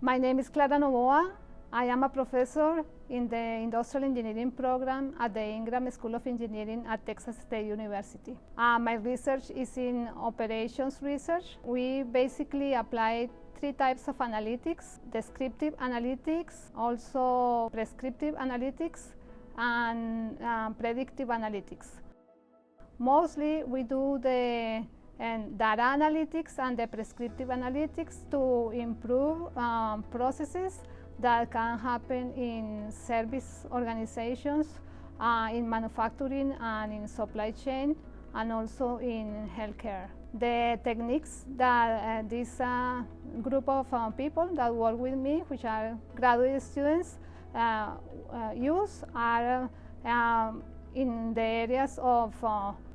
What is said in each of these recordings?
My name is Clara Novoa. I am a professor in the Industrial Engineering program at the Ingram School of Engineering at Texas State University. My research is in operations research. We basically apply three types of analytics: descriptive analytics, also prescriptive analytics, and predictive analytics. Mostly we do the data analytics and the prescriptive analytics to improve processes that can happen in service organizations, in manufacturing and in supply chain, and also in healthcare. The techniques that this group of people that work with me, which are graduate students, use are in the areas of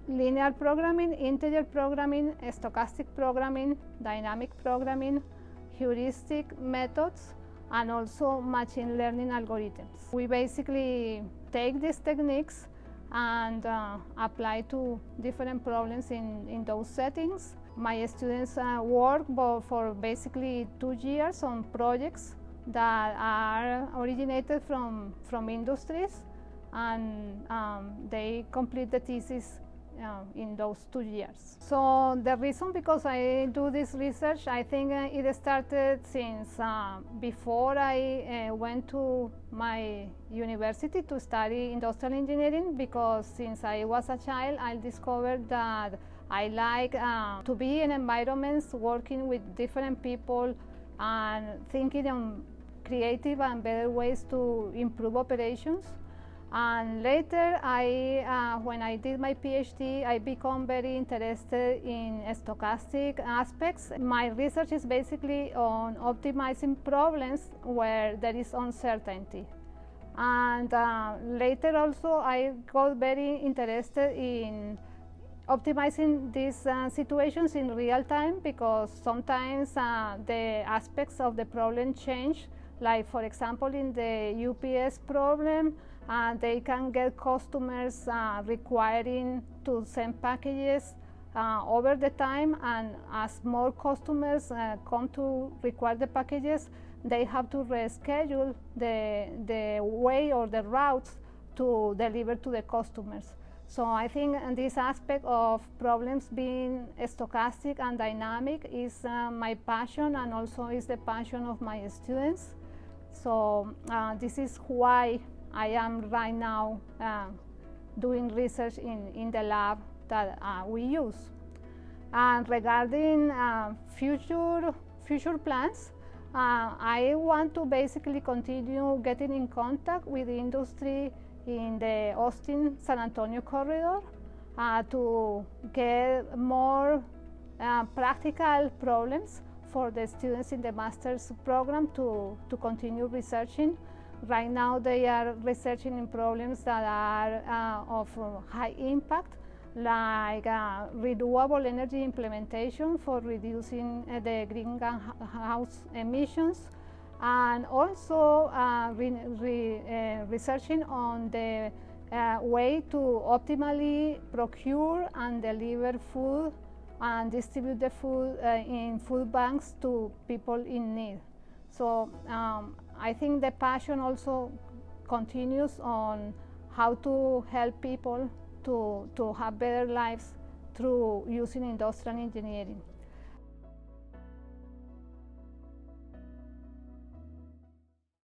linear programming, integer programming, stochastic programming, dynamic programming, heuristic methods, and also machine learning algorithms. We basically take these techniques and apply to different problems in those settings. My students work for basically 2 years on projects that are originated from industries, and they complete the thesis in those 2 years. So the reason because I do this research, I think it started since before I went to my university to study industrial engineering, because since I was a child I discovered that I like to be in environments working with different people and thinking on creative and better ways to improve operations. And later, when I did my PhD, I became very interested in stochastic aspects. My research is basically on optimizing problems where there is uncertainty. And later also, I got very interested in optimizing these situations in real time, because sometimes the aspects of the problem change. Like, for example, in the UPS problem, they can get customers requiring to send packages over the time, and as more customers come to require the packages, they have to reschedule the way or the routes to deliver to the customers. So I think this aspect of problems being stochastic and dynamic is my passion, and also is the passion of my students. So this is why I am right now doing research in the lab that we use. And regarding future plans, I want to basically continue getting in contact with the industry in the Austin-San Antonio corridor to get more practical problems for the students in the master's program to continue researching. Right now they are researching in problems that are of high impact, like renewable energy implementation for reducing the greenhouse emissions, and also researching on the way to optimally procure and deliver food and distribute the food in food banks to people in need. So I think the passion also continues on how to help people to have better lives through using industrial engineering.